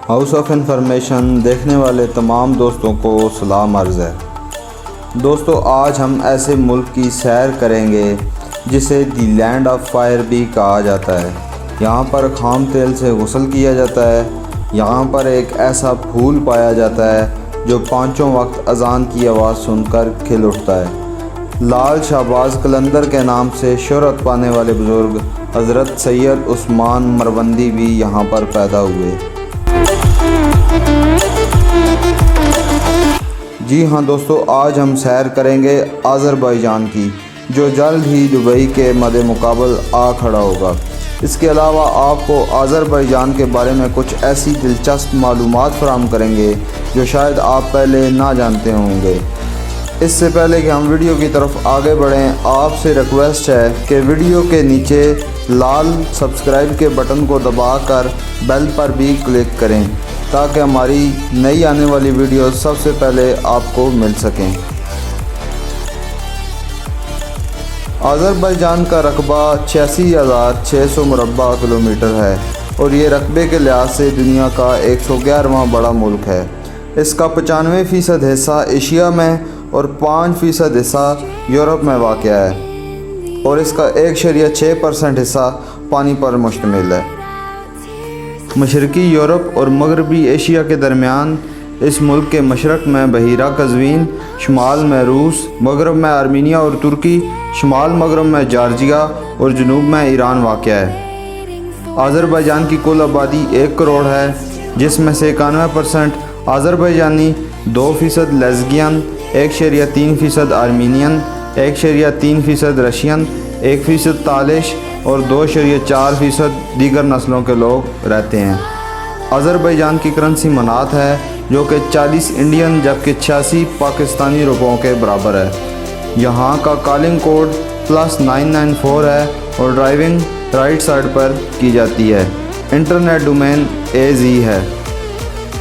House of information دیکھنے والے تمام دوستوں کو سلام عرض ہے۔ دوستو، آج ہم ایسے ملک کی سیر کریں گے جسے دی لینڈ آف فائر بھی کہا جاتا ہے۔ یہاں پر خام تیل سے غسل کیا جاتا ہے۔ یہاں پر ایک ایسا پھول پایا جاتا ہے جو پانچوں وقت اذان کی آواز سن کر کھل اٹھتا ہے۔ لال شہباز قلندر کے نام سے شہرت پانے والے بزرگ حضرت سید عثمان مروندی بھی یہاں پر پیدا ہوئے۔ جی ہاں دوستو، آج ہم سیر کریں گے آذربائیجان کی، جو جلد ہی دبئی کے مد مقابل آ کھڑا ہوگا۔ اس کے علاوہ آپ کو آذربائیجان کے بارے میں کچھ ایسی دلچسپ معلومات فراہم کریں گے جو شاید آپ پہلے نہ جانتے ہوں گے۔ اس سے پہلے کہ ہم ویڈیو کی طرف آگے بڑھیں، آپ سے ریکویسٹ ہے کہ ویڈیو کے نیچے لال سبسکرائب کے بٹن کو دبا کر بیل پر بھی کلک کریں تاکہ ہماری نئی آنے والی ویڈیو سب سے پہلے آپ کو مل سکیں۔ آذربائیجان کا رقبہ 86,600 مربع کلومیٹر ہے اور یہ رقبے کے لحاظ سے دنیا کا 111واں بڑا ملک ہے۔ اس کا 95% حصہ ایشیا میں اور 5% حصہ یورپ میں واقع ہے اور اس کا 1.6% حصہ پانی پر مشتمل ہے۔ مشرقی یورپ اور مغربی ایشیا کے درمیان اس ملک کے مشرق میں بحیرہ قزوین، شمال میں روس، مغرب میں آرمینیا اور ترکی، شمال مغرب میں جارجیا اور جنوب میں ایران واقع ہے۔ آذربائیجان کی کل آبادی 1 کروڑ ہے، جس میں سے 91% آذربائیجانی، 2% لیزگین، 1.3% آرمینین، 1.3% رشین، 1% تالش اور 2.4% دیگر نسلوں کے لوگ رہتے ہیں۔ آذربائیجان کی کرنسی منات ہے جو کہ 40 انڈین جبکہ 86 پاکستانی روپوں کے برابر ہے۔ یہاں کا کالنگ کوڈ +994 ہے اور ڈرائیونگ رائٹ سائڈ پر کی جاتی ہے۔ انٹرنیٹ ڈومین AZ ہے۔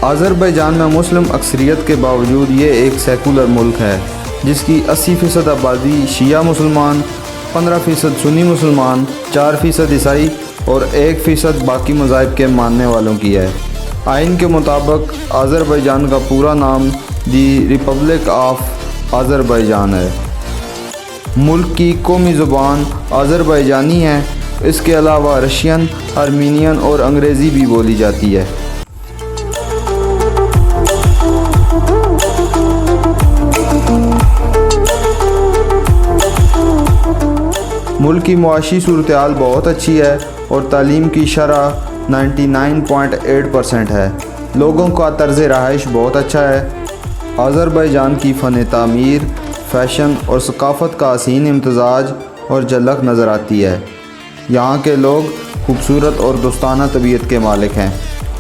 آذربائیجان میں مسلم اکثریت کے باوجود یہ ایک سیکولر ملک ہے جس کی 80% آبادی شیعہ مسلمان، 15% سنی مسلمان، 4% عیسائی اور 1% باقی مذاہب کے ماننے والوں کی ہے۔ آئین کے مطابق آذربائیجان کا پورا نام دی ریپبلک آف آذربائیجان ہے۔ ملک کی قومی زبان آذربائیجانی ہے۔ اس کے علاوہ رشین، آرمینین اور انگریزی بھی بولی جاتی ہے۔ ملک کی معاشی صورتحال بہت اچھی ہے اور تعلیم کی شرح 99.8% ہے۔ لوگوں کا طرز رہائش بہت اچھا ہے۔ آذربائیجان کی فن تعمیر، فیشن اور ثقافت کا حسین امتزاج اور جھلک نظر آتی ہے۔ یہاں کے لوگ خوبصورت اور دوستانہ طبیعت کے مالک ہیں۔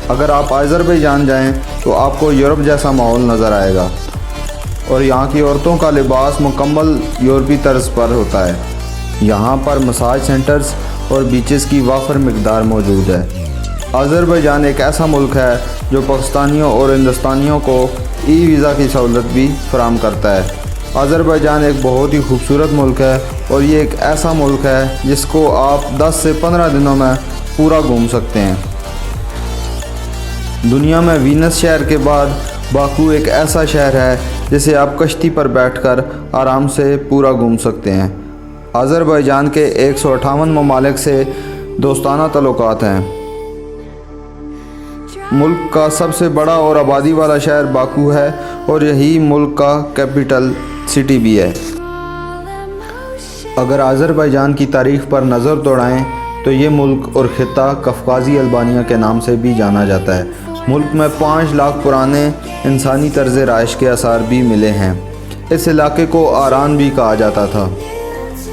اگر آپ آذربائیجان جائیں تو آپ کو یورپ جیسا ماحول نظر آئے گا اور یہاں کی عورتوں کا لباس مکمل یورپی طرز پر ہوتا ہے۔ یہاں پر مساج سینٹرز اور بیچز کی وافر مقدار موجود ہے۔ آذربائیجان ایک ایسا ملک ہے جو پاکستانیوں اور ہندوستانیوں کو ای ویزا کی سہولت بھی فراہم کرتا ہے۔ آذربائیجان ایک بہت ہی خوبصورت ملک ہے اور یہ ایک ایسا ملک ہے جس کو آپ 10 سے 15 دنوں میں پورا گھوم سکتے ہیں۔ دنیا میں وینس شہر کے بعد باکو ایک ایسا شہر ہے جسے آپ کشتی پر بیٹھ کر آرام سے پورا گھوم سکتے ہیں۔ آذربائیجان کے 158 ممالک سے دوستانہ تعلقات ہیں۔ ملک کا سب سے بڑا اور آبادی والا شہر باکو ہے اور یہی ملک کا کیپٹل سٹی بھی ہے۔ اگر آذربائیجان کی تاریخ پر نظر دوڑائیں تو یہ ملک اور خطہ قفقازی البانیہ کے نام سے بھی جانا جاتا ہے۔ ملک میں 5 لاکھ پرانے انسانی طرز رہائش کے آثار بھی ملے ہیں۔ اس علاقے کو آران بھی کہا جاتا تھا۔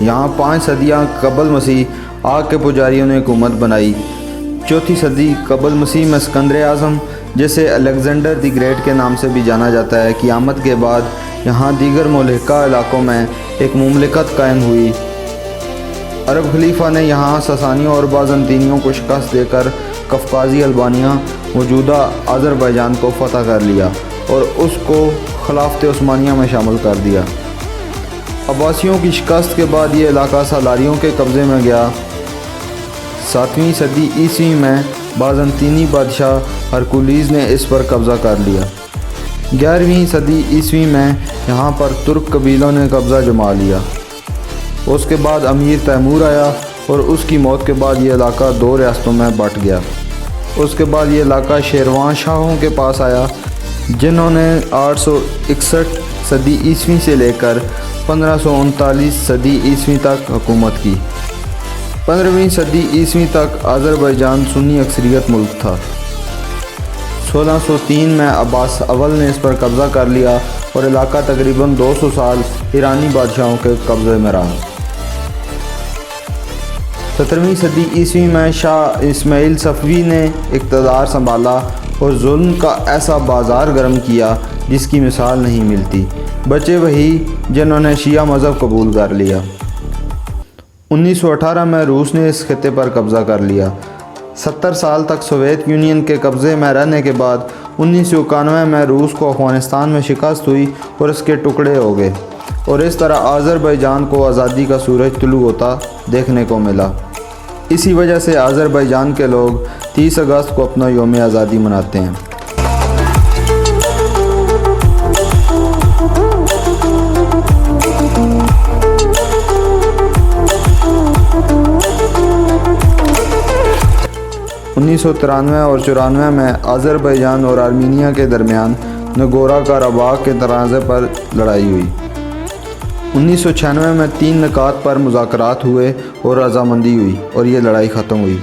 یہاں 5 صدیاں قبل مسیح آگ کے پجاریوں نے حکومت بنائی۔ 4 صدی قبل مسیح میں اسکندر اعظم، جسے الیگزینڈر دی گریٹ کے نام سے بھی جانا جاتا ہے، قیامت کے بعد یہاں دیگر ملحقہ علاقوں میں ایک مملکت قائم ہوئی۔ عرب خلیفہ نے یہاں ساسانیوں اور بازنطینیوں کو شکست دے کر قفقازی البانیہ موجودہ آذربائیجان کو فتح کر لیا اور اس کو خلافت عثمانیہ میں شامل کر دیا۔ عباسیوں کی شکست کے بعد یہ علاقہ سالاریوں کے قبضے میں گیا۔ 7ویں صدی عیسوی میں بازنطینی بادشاہ ہرکولیز نے اس پر قبضہ کر لیا۔ 11ویں صدی عیسوی میں یہاں پر ترک قبیلوں نے قبضہ جما لیا۔ اس کے بعد امیر تیمور آیا اور اس کی موت کے بعد یہ علاقہ 2 ریاستوں میں بٹ گیا۔ اس کے بعد یہ علاقہ شیروان شاہوں کے پاس آیا، جنہوں نے 861 صدی عیسوی سے لے کر 1539 صدی عیسوی تک حکومت کی۔ 15ویں صدی عیسوی تک آذربائیجان سنی اکثریت ملک تھا۔ 1603 میں عباس اول نے اس پر قبضہ کر لیا اور علاقہ تقریباً 200 سال ایرانی بادشاہوں کے قبضے میں رہا۔ 17ویں صدی عیسوی میں شاہ اسماعیل صفوی نے اقتدار سنبھالا اور ظلم کا ایسا بازار گرم کیا جس کی مثال نہیں ملتی۔ بچے وہی جنہوں نے شیعہ مذہب قبول کر لیا۔ 1918 میں روس نے اس خطے پر قبضہ کر لیا۔ 70 سال تک سوویت یونین کے قبضے میں رہنے کے بعد 1991 میں روس کو افغانستان میں شکست ہوئی اور اس کے ٹکڑے ہو گئے، اور اس طرح آذربائیجان کو آزادی کا سورج طلوع ہوتا دیکھنے کو ملا۔ اسی وجہ سے آذربائیجان کے لوگ 30 اگست کو اپنا یوم آزادی مناتے ہیں۔ انیس سو 93 اور 94 میں آذربائیجان اور آرمینیا کے درمیان نگورو قرباخ کے تنازع پر لڑائی ہوئی۔ 1996 میں 3 نکات پر مذاکرات ہوئے اور رضامندی ہوئی اور یہ لڑائی ختم ہوئی۔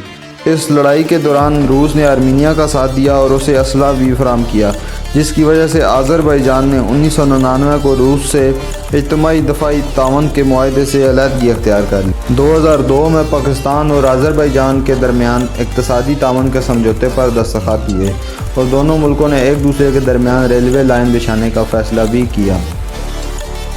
اس لڑائی کے دوران روس نے آرمینیا کا ساتھ دیا اور اسے اسلحہ بھی فراہم کیا، جس کی وجہ سے آذربائیجان نے 1999 کو روس سے اجتماعی دفاعی تعاون کے معاہدے سے علیحدگی اختیار کر لی۔ 2002 میں پاکستان اور آذربائیجان کے درمیان اقتصادی تعاون کے سمجھوتے پر دستخط ہوئے اور دونوں ملکوں نے ایک دوسرے کے درمیان ریلوے لائن بچھانے کا فیصلہ بھی کیا۔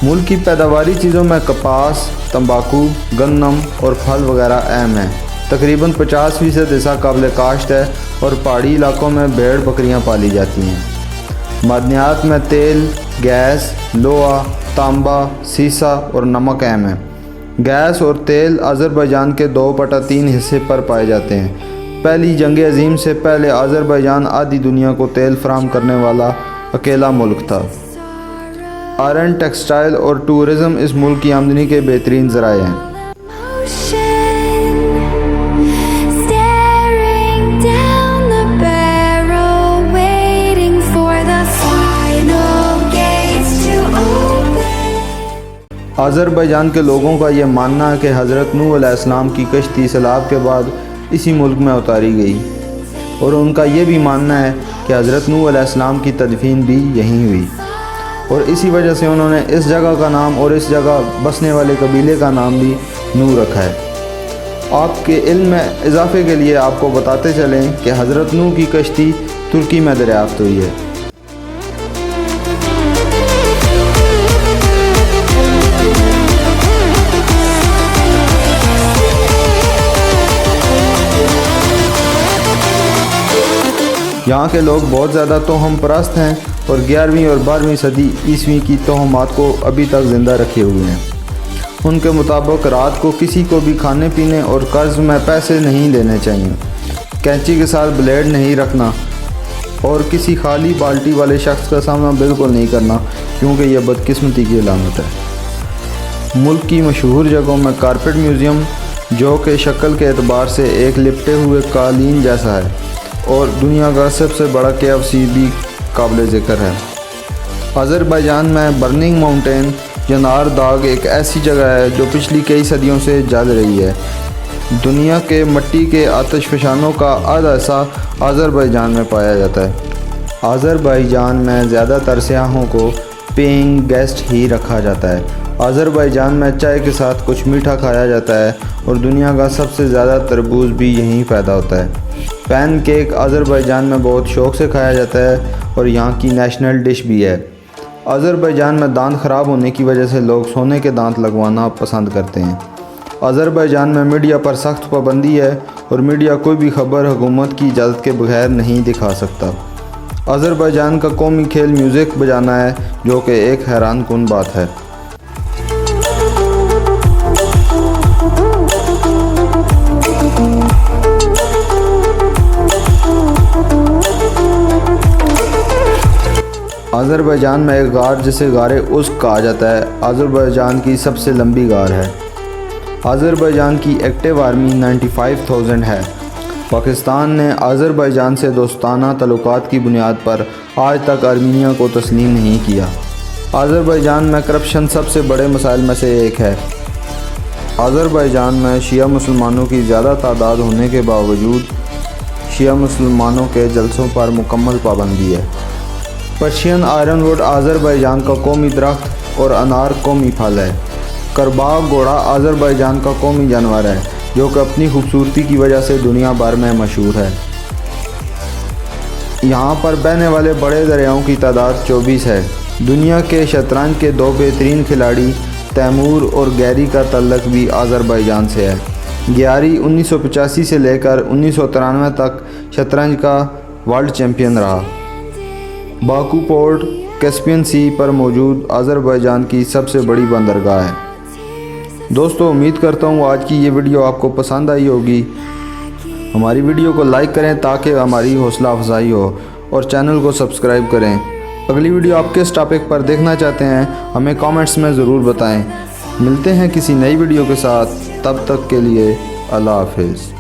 ملک کی پیداواری چیزوں میں کپاس، تمباکو، گندم اور پھل وغیرہ اہم ہیں۔ تقریباً 50% حصہ قابل کاشت ہے اور پہاڑی علاقوں میں بھیڑ بکریاں پالی جاتی ہیں۔ معدنیات میں تیل، گیس، لوہا، تانبا، سیسا اور نمک اہم ہیں۔ گیس اور تیل آذربائیجان کے 2/3 حصے پر پائے جاتے ہیں۔ پہلی جنگ عظیم سے پہلے آذربائیجان آدھی دنیا کو تیل فراہم کرنے والا اکیلا ملک تھا۔ آئرن، ٹیکسٹائل اور ٹورزم اس ملک کی آمدنی کے بہترین ذرائع ہیں۔ آذربائیجان کے لوگوں کا یہ ماننا ہے کہ حضرت نوح علیہ السلام کی کشتی سیلاب کے بعد اسی ملک میں اتاری گئی، اور ان کا یہ بھی ماننا ہے کہ حضرت نوح علیہ السلام کی تدفین بھی یہیں ہوئی، اور اسی وجہ سے انہوں نے اس جگہ کا نام اور اس جگہ بسنے والے قبیلے کا نام بھی نوح رکھا ہے۔ آپ کے علم میں اضافے کے لیے آپ کو بتاتے چلیں کہ حضرت نوح کی کشتی ترکی میں دریافت ہوئی ہے۔ یہاں کے لوگ بہت زیادہ توہم پرست ہیں اور 11ویں اور 12ویں صدی عیسوی کی توہمات کو ابھی تک زندہ رکھے ہوئے ہیں۔ ان کے مطابق رات کو کسی کو بھی کھانے پینے اور قرض میں پیسے نہیں لینے چاہیے، کینچی کے ساتھ بلیڈ نہیں رکھنا، اور کسی خالی بالٹی والے شخص کا سامنا بالکل نہیں کرنا، کیونکہ یہ بدقسمتی کی علامت ہے۔ ملک کی مشہور جگہوں میں کارپٹ میوزیم، جو کہ شکل کے اعتبار سے ایک لپٹے ہوئے قالین جیسا ہے، اور دنیا کا سب سے بڑا KFC بھی قابل ذکر ہے۔ آذربائیجان میں برننگ ماؤنٹین یا نار داغ ایک ایسی جگہ ہے جو پچھلی کئی صدیوں سے جل رہی ہے۔ دنیا کے مٹی کے آتش فشانوں کا آدھا حصہ آذربائیجان میں پایا جاتا ہے۔ آذربائیجان میں زیادہ تر سیاحوں کو پیئنگ گیسٹ ہی رکھا جاتا ہے۔ آذربائیجان میں چائے کے ساتھ کچھ میٹھا کھایا جاتا ہے، اور دنیا کا سب سے زیادہ تربوز بھی یہیں پیدا ہوتا ہے۔ پین کیک آذربائیجان میں بہت شوق سے کھایا جاتا ہے اور یہاں کی نیشنل ڈش بھی ہے۔ آذربائیجان میں دانت خراب ہونے کی وجہ سے لوگ سونے کے دانت لگوانا پسند کرتے ہیں۔ آذربائیجان میں میڈیا پر سخت پابندی ہے اور میڈیا کوئی بھی خبر حکومت کی اجازت کے بغیر نہیں دکھا سکتا۔ آذربائیجان کا قومی کھیل میوزک بجانا ہے، جو کہ ایک حیران کن بات ہے۔ آذربائیجان میں ایک غار جسے غار ازق کہا جاتا ہے آذربائیجان کی سب سے لمبی غار ہے۔ آذربائیجان کی ایکٹیو آرمی 95,000 ہے۔ پاکستان نے آذربائیجان سے دوستانہ تعلقات کی بنیاد پر آج تک آرمینیا کو تسلیم نہیں کیا۔ آذربائیجان میں کرپشن سب سے بڑے مسائل میں سے ایک ہے۔ آذربائیجان میں شیعہ مسلمانوں کی زیادہ تعداد ہونے کے باوجود شیعہ مسلمانوں کے جلسوں پر مکمل پابندی ہے۔ پرشین آئرن ووڈ آذربائیجان کا قومی درخت اور انار قومی پھل ہے۔ کرباغ گھوڑا آذربائیجان کا قومی جانور ہے جو کہ اپنی خوبصورتی کی وجہ سے دنیا بھر میں مشہور ہے۔ یہاں پر بہنے والے بڑے دریاؤں کی تعداد 24 ہے۔ دنیا کے شطرنج کے 2 بہترین کھلاڑی تیمور اور گیری کا تعلق بھی آذربائیجان سے ہے۔ گیاری 1985 سے لے کر 1993 تک شطرنج کا ورلڈ چیمپئن رہا۔ باکو پورٹ کیسپین سی پر موجود آذربائیجان کی سب سے بڑی بندرگاہ ہے۔ دوستو، امید کرتا ہوں آج کی یہ ویڈیو آپ کو پسند آئی ہوگی۔ ہماری ویڈیو کو لائک کریں تاکہ ہماری حوصلہ افزائی ہو اور چینل کو سبسکرائب کریں۔ اگلی ویڈیو آپ کس ٹاپک پر دیکھنا چاہتے ہیں ہمیں کامنٹس میں ضرور بتائیں۔ ملتے ہیں کسی نئی ویڈیو کے ساتھ، تب تک کے لیے اللہ حافظ۔